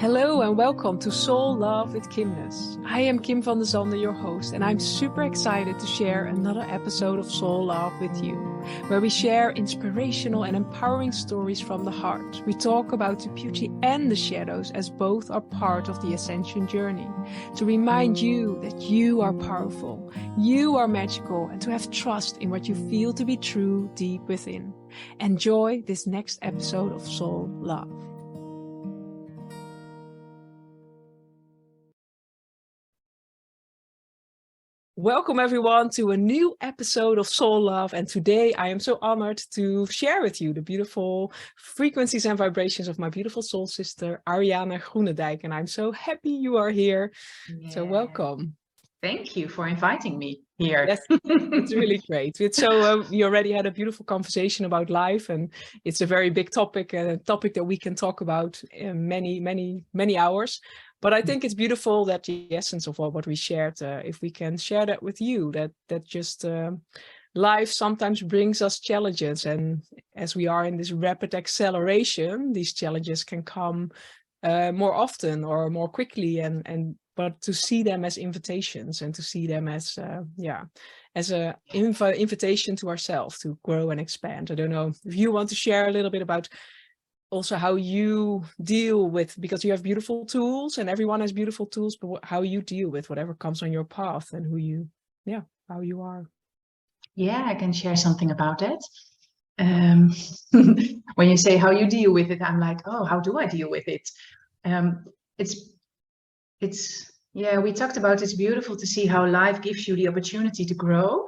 Hello and welcome to Soul Love with Kimness. I am Kim van der Zanden, your host, and I'm super excited to share another episode of Soul Love with you, where we share inspirational and empowering stories from the heart. We talk about the beauty and the shadows as both are part of the ascension journey, to remind you that you are powerful, you are magical, and to have trust in what you feel to be true deep within. Enjoy this next episode of Soul Love. Welcome everyone to a new episode of Soul Love, and today I am so honored to share with you the beautiful frequencies and vibrations of my beautiful soul sister Ariana Groenendijk, and I'm so happy you are here. Yeah. So welcome. Thank you for inviting me here. Yes, it's really great. We already had a beautiful conversation about life, and it's a very big topic, a topic that we can talk about in many hours. But I think it's beautiful that the essence of what we shared, if we can share that with you, that just life sometimes brings us challenges, and as we are in this rapid acceleration, these challenges can come more often or more quickly, but to see them as invitations and to see them as an invitation to ourselves to grow and expand. I don't know if you want to share a little bit about also how you deal with, because you have beautiful tools and everyone has beautiful tools, but how you deal with whatever comes on your path and how you are. Yeah, I can share something about that. When you say how you deal with it, I'm like, oh, how do I deal with it? We talked about it's beautiful to see how life gives you the opportunity to grow,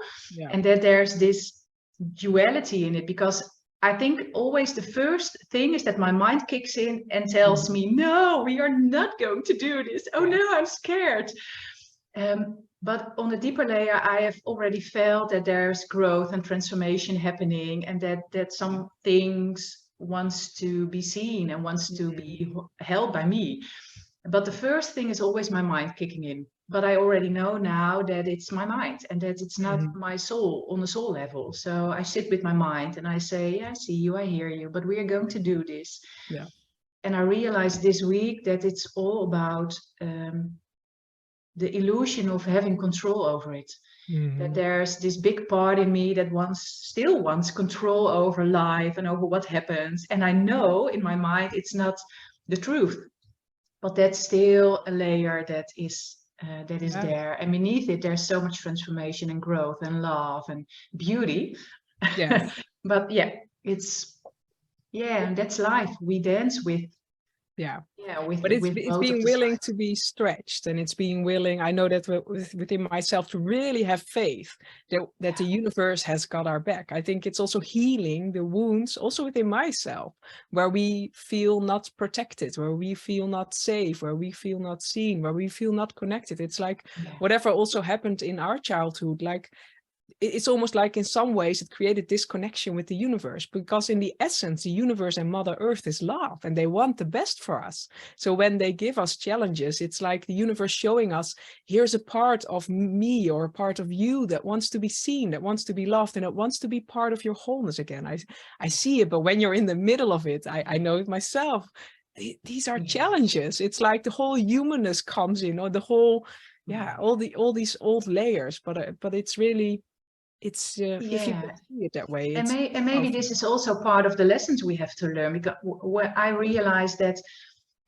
and that there's this duality in it, because I think always the first thing is that my mind kicks in and tells me, no, we are not going to do this. Oh no, I'm scared. But on a deeper layer, I have already felt that there's growth and transformation happening, and that some things wants to be seen and wants to be held by me. But the first thing is always my mind kicking in. But I already know now that it's my mind and that it's not my soul on the soul level. So I sit with my mind and I say, yeah, I see you, I hear you, but we are going to do this. Yeah. And I realized this week that it's all about the illusion of having control over it. That there's this big part in me that still wants control over life and over what happens. And I know in my mind it's not the truth. But that's still a layer that is there, and beneath it there's so much transformation and growth and love and beauty. Yeah. But that's life. We dance with. But it's being willing to be stretched, and it's being willing. I know that within myself to really have faith that the universe has got our back. I think it's also healing the wounds also within myself, where we feel not protected, where we feel not safe, where we feel not seen, where we feel not connected. It's like whatever also happened in our childhood, like it's almost like in some ways it created this connection with the universe, because in the essence the universe and Mother Earth is love and they want the best for us. So when they give us challenges, it's like the universe showing us, here's a part of me or a part of you that wants to be seen, that wants to be loved, and it wants to be part of your wholeness again. I see it, but when you're in the middle of it, I know it myself, these are challenges. It's like the whole humanness comes in, or the whole all these old layers, but it's really if you can see it that way. And maybe this is also part of the lessons we have to learn, because when I realized that,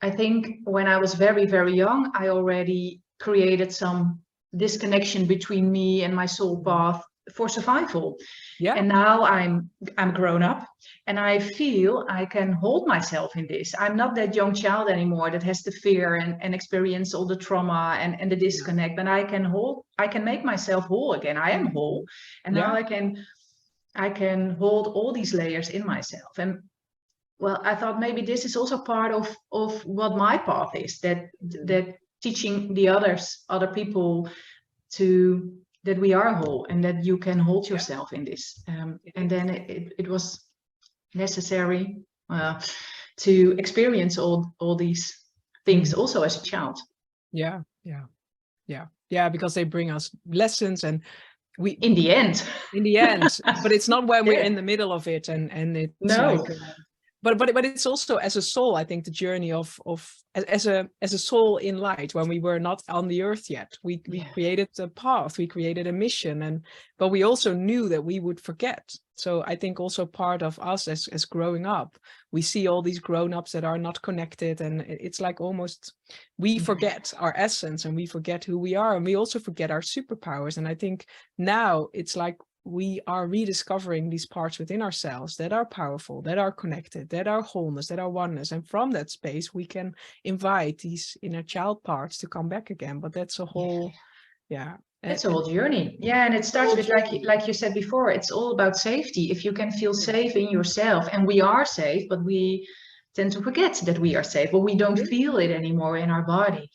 I think when I was very, very young, I already created some disconnection between me and my soul path for survival. And now I'm grown up and I feel I can hold myself in this. I'm not that young child anymore that has the fear and experience all the trauma and the disconnect, but I can make myself whole again. I am whole, and now I can hold all these layers in myself. And well, I thought maybe this is also part of what my path is, that teaching the other people that we are whole and that you can hold yourself in this. And then it was necessary to experience all these things also as a child. Because they bring us lessons, and we in the end but it's not when we're in the middle of it, and it's but it's also as a soul, I think the journey of as a soul in light, when we were not on the earth yet, we created a path, we created a mission, but we also knew that we would forget. So I think also part of us as growing up, we see all these grown-ups that are not connected, and it's like almost we forget our essence and we forget who we are, and we also forget our superpowers. And I think now it's like we are rediscovering these parts within ourselves that are powerful, that are connected, that are wholeness, that are oneness. And from that space, we can invite these inner child parts to come back again. But that's a whole, It's a whole journey. Yeah, and it starts with, like you said before, it's all about safety. If you can feel safe in yourself, and we are safe, but we tend to forget that we are safe, but we don't feel it anymore in our body.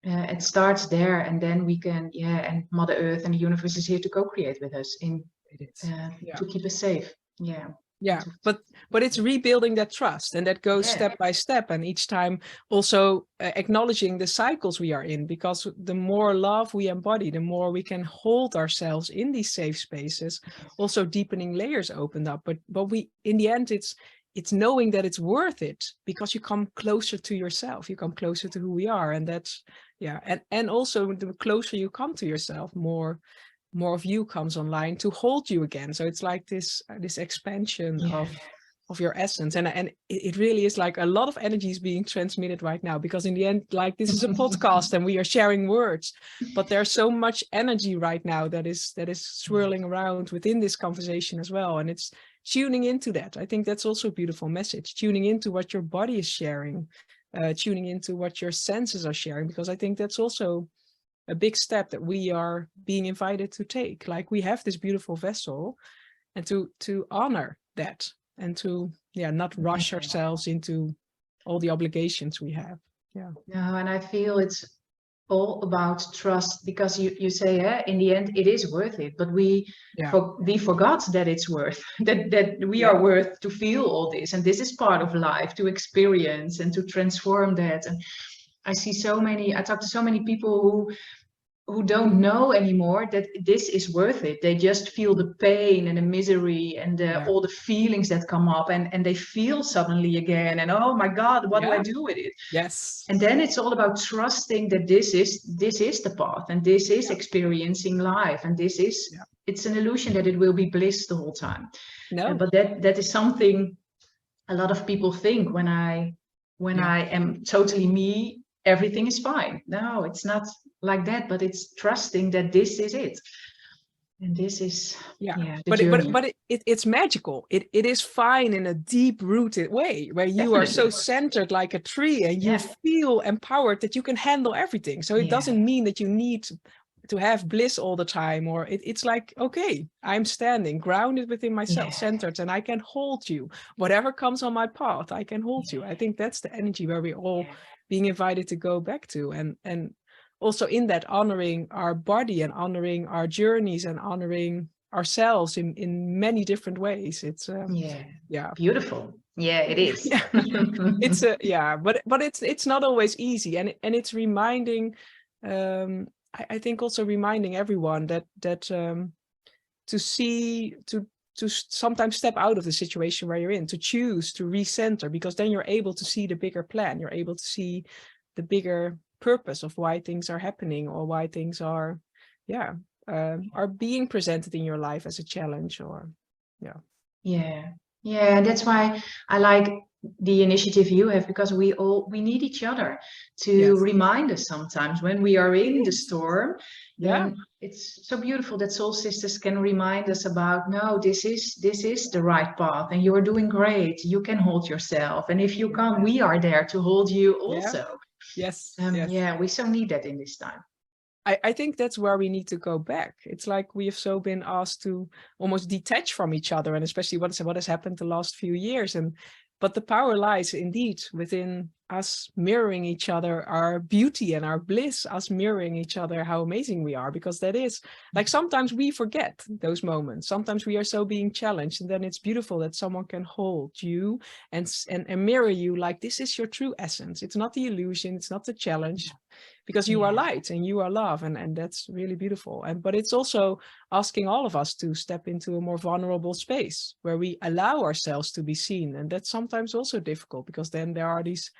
It starts there, and then we can, and Mother Earth and the universe is here to co-create with us to keep us safe. But it's rebuilding that trust, and that goes step by step, and each time also acknowledging the cycles we are in, because the more love we embody, the more we can hold ourselves in these safe spaces. Also deepening layers opened up, but we, in the end, it's knowing that it's worth it, because you come closer to yourself, you come closer to who we are. And that's and also the closer you come to yourself, more of you comes online to hold you again. So it's like this expansion of your essence, and it really is like a lot of energy is being transmitted right now, because in the end, like, this is a podcast and we are sharing words, but there's so much energy right now that is swirling around within this conversation as well. And it's tuning into that. I think that's also a beautiful message, tuning into what your body is sharing, tuning into what your senses are sharing, because I think that's also a big step that we are being invited to take. Like, we have this beautiful vessel, and to honor that, and to not rush ourselves into all the obligations we have. No, and I feel it's all about trust, because you say in the end it is worth it, but we forgot that it's worth that we are worth to feel all this, and this is part of life, to experience and to transform that. And I talk to so many people who don't know anymore that this is worth it. They just feel the pain and the misery and all the feelings that come up, and they feel suddenly again, and oh my God, what do I do with it? Yes. And then it's all about trusting that this is the path, and this is experiencing life, and this is it's an illusion that it will be bliss the whole time. But that is something a lot of people think, when I am totally me, everything is fine. No, it's not like that, but it's trusting that this is it. And this is but it's magical. It is fine in a deep rooted way, where you are so centered like a tree, and you feel empowered that you can handle everything. So it doesn't mean that you need to have bliss all the time, or it's like, okay, I'm standing grounded within myself, centered, and I can hold you. Whatever comes on my path, I can hold you. I think that's the energy where we all being invited to go back to, and also in that honoring our body and honoring our journeys and honoring ourselves in many different ways. It's beautiful. It is. It's but it's not always easy, and it's reminding, I think also reminding everyone that to sometimes step out of the situation where you're in, to choose to recenter, because then you're able to see the bigger plan. You're able to see the bigger purpose of why things are happening, or why things are being presented in your life as a challenge, or that's why I like the initiative you have, because we need each other to remind us sometimes when we are in the storm. Then it's so beautiful that Soul Sisters can remind us about, no, this is the right path, and you are doing great. You can hold yourself, and if you can't, we are there to hold you also. We so need that in this time. I think that's where we need to go back. It's like we have so been asked to almost detach from each other, and especially what has happened the last few years. But the power lies indeed within us mirroring each other, our beauty and our bliss, us mirroring each other, how amazing we are, because that is like, sometimes we forget those moments. Sometimes we are so being challenged, and then it's beautiful that someone can hold you and mirror you like, this is your true essence. It's not the illusion, it's not the challenge, because you are light and you are love, and that's really beautiful. But it's also asking all of us to step into a more vulnerable space where we allow ourselves to be seen, and that's sometimes also difficult, because then there are these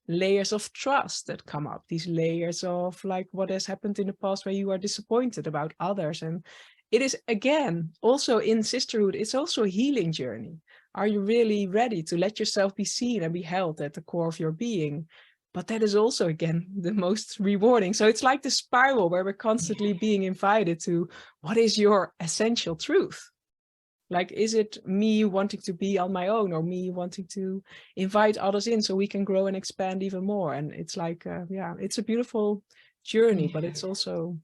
layers of trust that come up, these layers of like what has happened in the past where you are disappointed about others. And it is, again, also in sisterhood, it's also a healing journey. Are you really ready to let yourself be seen and be held at the core of your being? But that is also, again, the most rewarding. So it's like the spiral where we're constantly being invited to, what is your essential truth? Like, is it me wanting to be on my own, or me wanting to invite others in so we can grow and expand even more? And it's like, it's a beautiful journey, but it's also...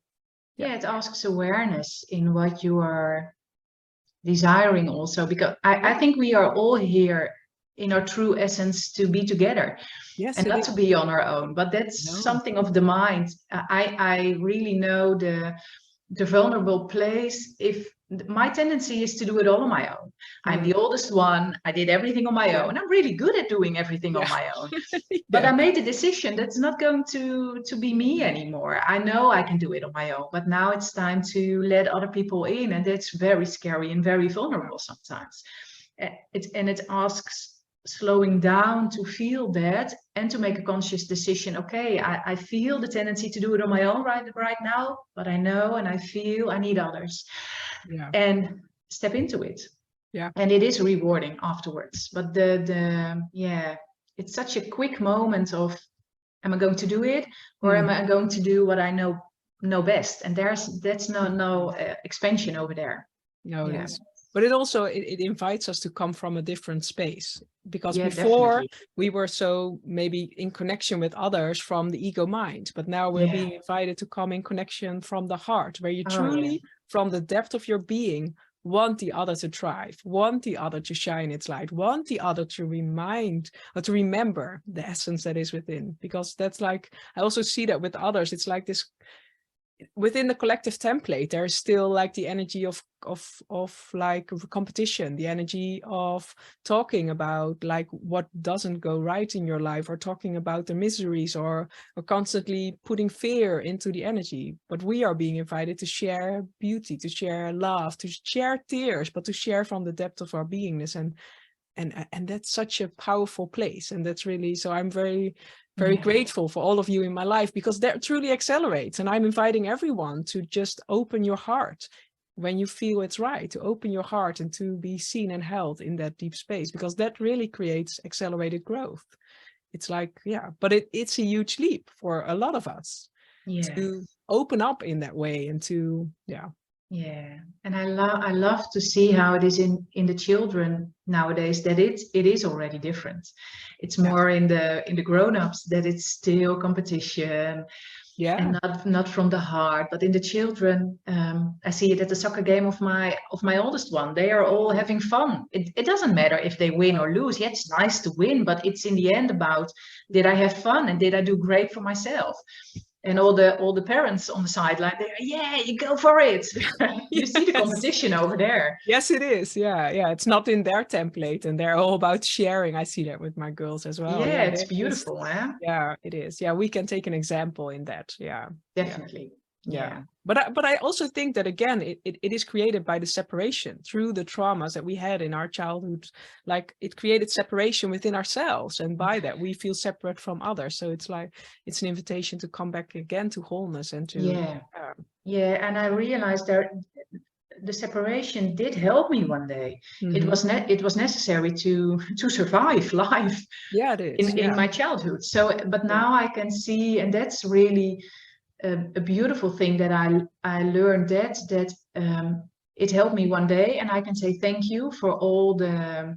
it asks awareness in what you are desiring also, because I think we are all here in our true essence to be together, and not to be on our own, but that's something of the mind. I really know the vulnerable place. If my tendency is to do it all on my own. I'm the oldest one. I did everything on my own. I'm really good at doing everything on my own. But I made a decision that's not going to be me anymore. I know I can do it on my own, but now it's time to let other people in, and that's very scary and very vulnerable sometimes. It asks slowing down to feel that, and to make a conscious decision. Okay, I feel the tendency to do it on my own right now, but I know and I feel I need others, and step into it. And it is rewarding afterwards. But it's such a quick moment of, am I going to do it, or am I going to do what I know best? And that's no expansion over there. No, it is. But it also, it invites us to come from a different space, because before we were so maybe in connection with others from the ego mind, but now we're being invited to come in connection from the heart, where you truly, from the depth of your being, want the other to thrive, want the other to shine its light, want the other to remind or to remember the essence that is within. Because that's like, I also see that with others, it's like this, within the collective template, there is still like the energy of like competition, the energy of talking about like what doesn't go right in your life, or talking about the miseries, or constantly putting fear into the energy. But we are being invited to share beauty, to share love, to share tears, but to share from the depth of our beingness. And that's such a powerful place. And that's really, so I'm very grateful for all of you in my life, because that truly accelerates. And I'm inviting everyone to just open your heart when you feel it's right, to open your heart and to be seen and held in that deep space, because that really creates accelerated growth. It's like, but it's a huge leap for a lot of us to open up in that way, and to, and I love to see how it is in the children nowadays, that it is already different. It's more in the grown-ups that it's still competition, and not from the heart. But in the children, I see it at the soccer game of my oldest one. They are all having fun. It doesn't matter if they win or lose. Yeah, it's nice to win, but it's in the end about, did I have fun and did I do great for myself? And all the parents on the sideline, they're, you go for it. You see the competition over there. Yes, it is. It's not in their template, and they're all about sharing. I see that with my girls as well. It's beautiful, Yeah, it is. Yeah, we can take an example in that. Definitely. But I also think that, again, it is created by the separation through the traumas that we had in our childhood. Like, it created separation within ourselves, and by that we feel separate from others. So it's like, it's an invitation to come back again to wholeness, and to and I realized that the separation did help me one day. It was necessary to survive life. It is in my childhood. So but now I can see, and that's really a beautiful thing, that I learned that it helped me one day, and I can say thank you for all the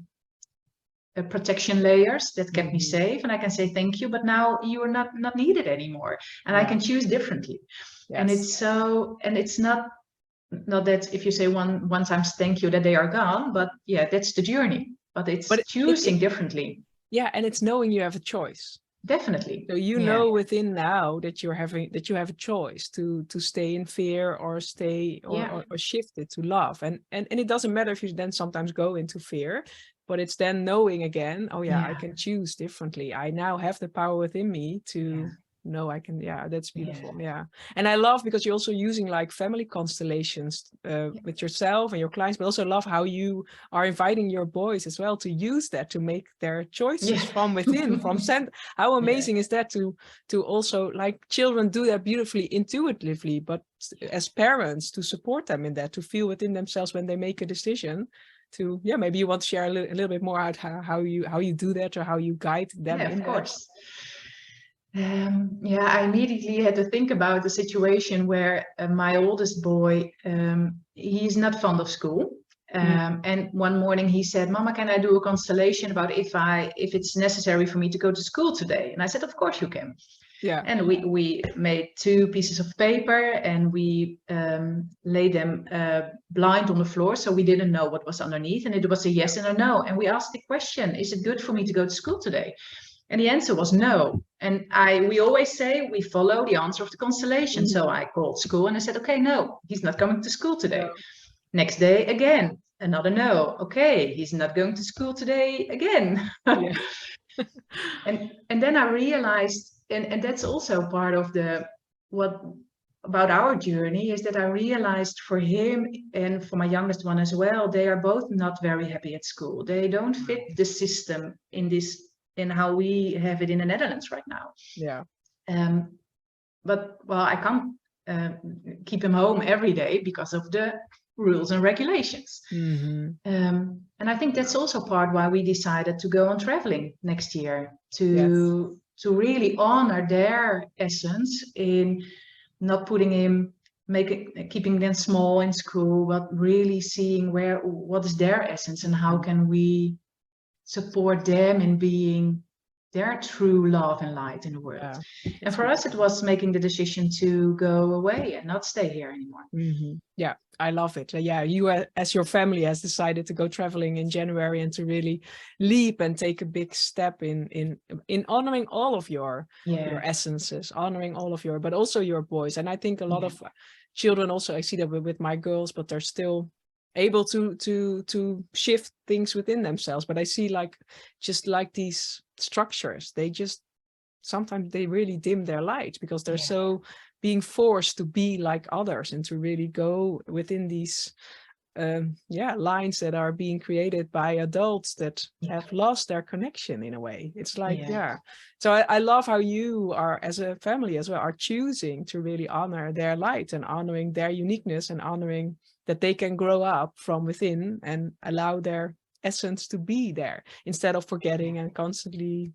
protection layers that kept me safe, and I can say thank you, but now you are not needed anymore, and I can choose differently. And it's so, and it's not that if you say one times thank you that they are gone, but that's the journey, but it's choosing differently. And it's knowing you have a choice. Definitely. So you know within now that you have a choice to stay in fear or stay or shift it to love. And it doesn't matter if you then sometimes go into fear, but it's then knowing again, oh yeah, I can choose differently. I now have the power within me to know I can. Yeah, that's beautiful. Yeah. And I love because you're also using like family constellations with yourself and your clients, but also love how you are inviting your boys as well to use that to make their choices from within, from how amazing is that to also, like, children do that beautifully intuitively, but as parents to support them in that, to feel within themselves when they make a decision. To maybe you want to share a little bit more about how you do that, or how you guide them in of course. I immediately had to think about the situation where my oldest boy, he's not fond of school. And one morning he said, Mama, can I do a constellation about if it's necessary for me to go to school today? And I said, of course you can. Yeah. And we made 2 pieces of paper and we laid them blind on the floor, so we didn't know what was underneath, and it was a yes and a no. And we asked the question, is it good for me to go to school today? And the answer was no. And we always say we follow the answer of the constellation. So I called school and I said, okay, no, he's not coming to school today. No. Next day again, another no. Okay, he's not going to school today again. And then I realized, and that's also part of what about our journey, is that I realized for him and for my youngest one as well, they are both not very happy at school. They don't fit the system in how we have it in the Netherlands right now. Yeah. But well, I can't keep him home every day because of the rules and regulations. And I think that's also part why we decided to go on traveling next year, to really honor their essence in not putting him, keeping them small in school, but really seeing what is their essence and how can we support them in being their true love and light in the world. And for us, it was making the decision to go away and not stay here anymore. Yeah, I love it. Yeah, you as your family has decided to go traveling in January and to really leap and take a big step in honoring all of your essences, honoring all of but also your boys. And I think a lot of children also, I see that with my girls, but they're still able to shift things within themselves. But I see just like these structures, sometimes they really dim their light because they're so being forced to be like others and to really go within these lines that are being created by adults that have lost their connection in a way. It's like, So I love how you are, as a family as well, are choosing to really honor their light and honoring their uniqueness and honoring that they can grow up from within and allow their essence to be there instead of forgetting and constantly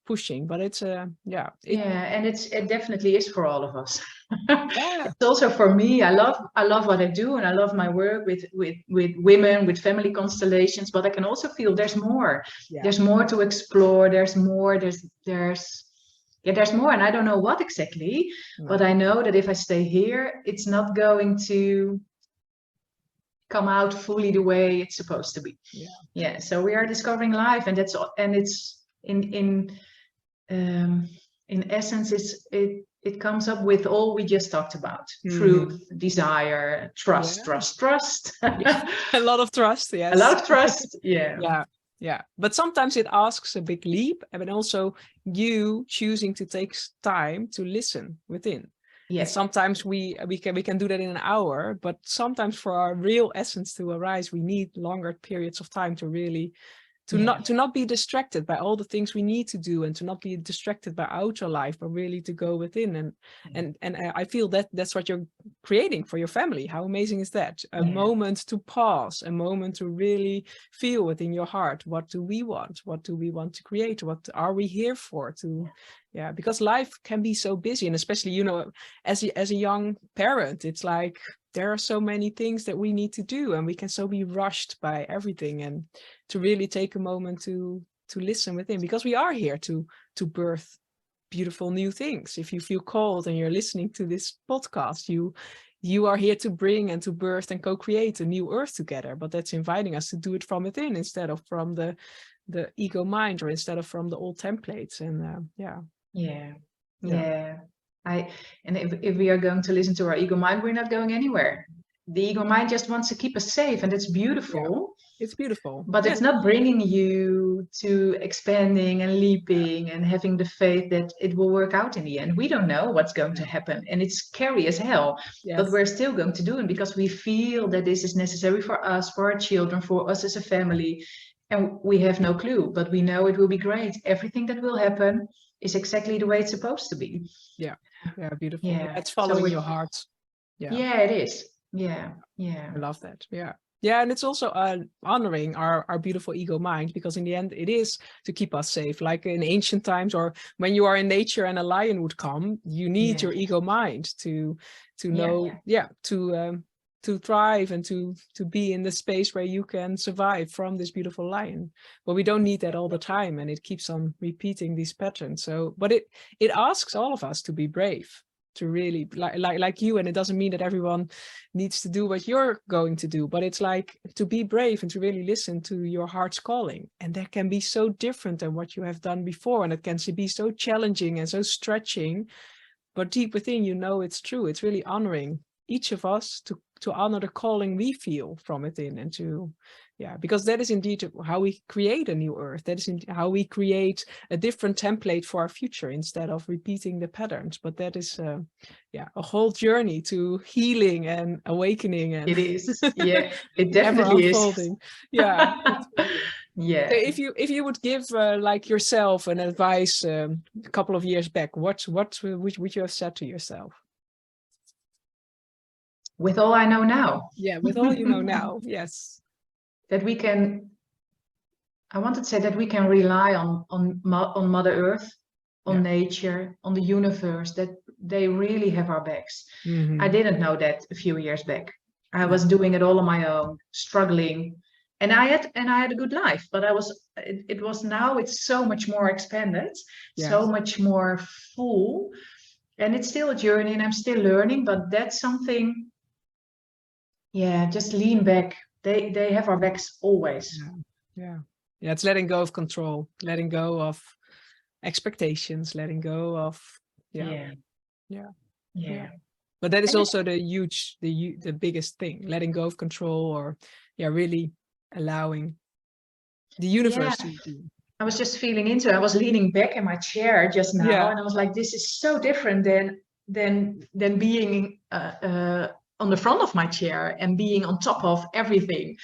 pushing. But it's and it definitely is for all of us. It's also for me. I love what I do, and I love my work with women, with family constellations, but I can also feel there's more. There's more to explore. There's more, there's more, and I don't know what exactly, but I know that if I stay here, it's not going to come out fully the way it's supposed to be. So we are discovering life, and it's in essence, it comes up with all we just talked about: truth, desire, trust. A lot of trust. Yes, a lot of trust. But sometimes it asks a big leap, and also you choosing to take time to listen within. And sometimes we can do that in an hour, but sometimes for our real essence to arise, we need longer periods of time to really not be distracted by all the things we need to do, and to not be distracted by outer life, but really to go within. And I feel that's what you're creating for your family. How amazing is that? A moment to pause, a moment to really feel within your heart, what do we want? What do we want to create? What are we here for? Because life can be so busy, and especially, as a young parent, it's like there are so many things that we need to do, and we can so be rushed by everything, and to really take a moment to listen within, because we are here to birth beautiful new things. If you feel called and you're listening to this podcast, you are here to bring and to birth and co-create a new earth together, but that's inviting us to do it from within instead of from the the ego mind, or instead of from the old templates. And And if we are going to listen to our ego mind, we're not going anywhere. The ego mind just wants to keep us safe, and it's beautiful. It's beautiful, but it's not bringing you to expanding and leaping and having the faith that it will work out in the end. We don't know what's going to happen, and it's scary as hell. But we're still going to do it because we feel that this is necessary for us, for our children, for us as a family, and we have no clue, but we know it will be great. Everything that will happen is exactly the way it's supposed to be. Beautiful. It's following your heart. It is. I love that. And it's also honoring our beautiful ego mind, because in the end it is to keep us safe. Like in ancient times, or when you are in nature and a lion would come, you need your ego mind to know, to thrive and to be in the space where you can survive from this beautiful lion. But we don't need that all the time, and it keeps on repeating these patterns. So, but it asks all of us to be brave, to really like you. And it doesn't mean that everyone needs to do what you're going to do, but it's like to be brave and to really listen to your heart's calling. And that can be so different than what you have done before, and it can be so challenging and so stretching, but deep within, you know, it's true. It's really honoring each of us to honor the calling we feel from within, and to because that is indeed how we create a new earth. That is how we create a different template for our future, instead of repeating the patterns. But that is a whole journey to healing and awakening, and it is. It definitely is. So if you would give like yourself an advice a couple of years back, what would you have said to yourself? With all I know now. With all you know now. Yes. That we can, I wanted to say that we can rely on Mother Earth, on nature, on the universe, that they really have our backs. I didn't know that a few years back. I was doing it all on my own, struggling, and I had a good life, but it was now it's so much more expanded, so much more full, and it's still a journey, and I'm still learning. But that's something. Just lean back. They have our backs always. It's letting go of control, letting go of expectations, letting go of but that is also the biggest thing, letting go of control, or really allowing the universe to do. I was just feeling into it. I was leaning back in my chair just now, and I was like, this is so different than being on the front of my chair and being on top of everything.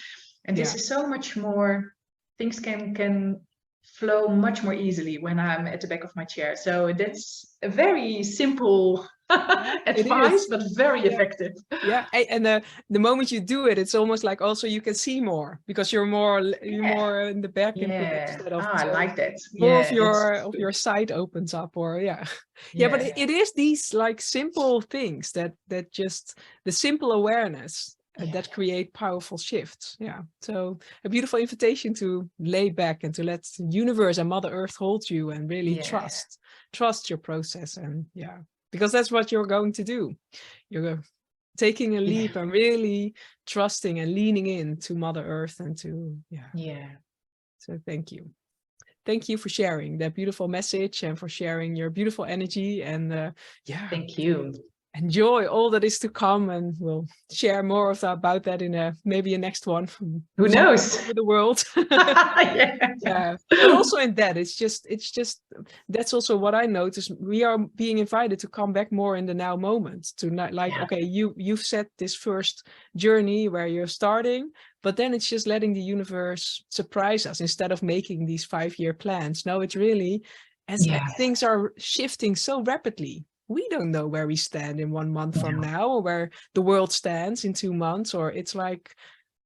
And this is so much more, things can flow much more easily when I'm at the back of my chair. So that's a very simple advice, but very effective. And the moment you do it, it's almost like also you can see more, because you're more in the back instead of I like that. More of your sight opens up, or but it is these like simple things that just the simple awareness that create powerful shifts. So a beautiful invitation to lay back and to let the universe and Mother Earth hold you, and really trust your process. And because that's what you're going to do. You're taking a leap and really trusting and leaning into Mother Earth, and to So thank you. Thank you for sharing that beautiful message, and for sharing your beautiful energy. And thank you. Enjoy all that is to come, and we'll share more about that in maybe a next one. Who knows? Over the world. But also in that, it's just that's also what I notice. We are being invited to come back more in the now moment, to not okay, you've set this first journey where you're starting, but then it's just letting the universe surprise us instead of making these 5-year plans. No, it's really as things are shifting so rapidly. We don't know where we stand in 1 month from now, or where the world stands in 2 months, or it's like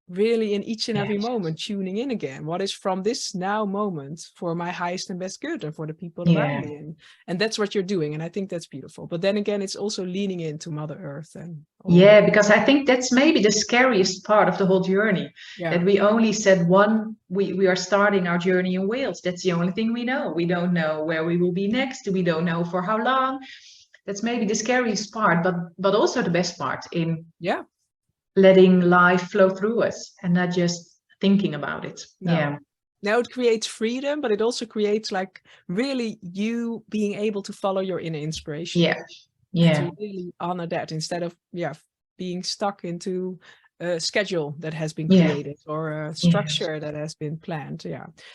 really in each and every moment tuning in again. What is from this now moment for my highest and best good, and for the people around me? And that's what you're doing. And I think that's beautiful. But then again, it's also leaning into Mother Earth. And because I think that's maybe the scariest part of the whole journey. That we only said we are starting our journey in Wales. That's the only thing we know. We don't know where we will be next. We don't know for how long. That's maybe the scariest part, but also the best part in letting life flow through us and not just thinking about it. Now it creates freedom, but it also creates like really you being able to follow your inner inspiration. Yeah. And to really honor that instead of being stuck into a schedule that has been created or a structure that has been planned.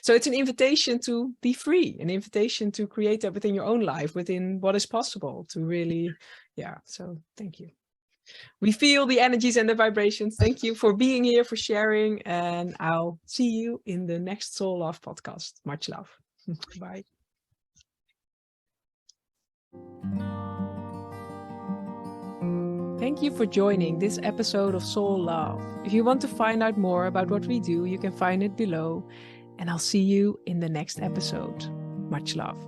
So it's an invitation to be free, an invitation to create that within your own life, within what is possible, to really, so thank you. We feel the energies and the vibrations. Thank you for being here, for sharing, and I'll see you in the next Soul Love podcast. Much love. Bye. Thank you for joining this episode of Soul Love. If you want to find out more about what we do, you can find it below. And I'll see you in the next episode. Much love.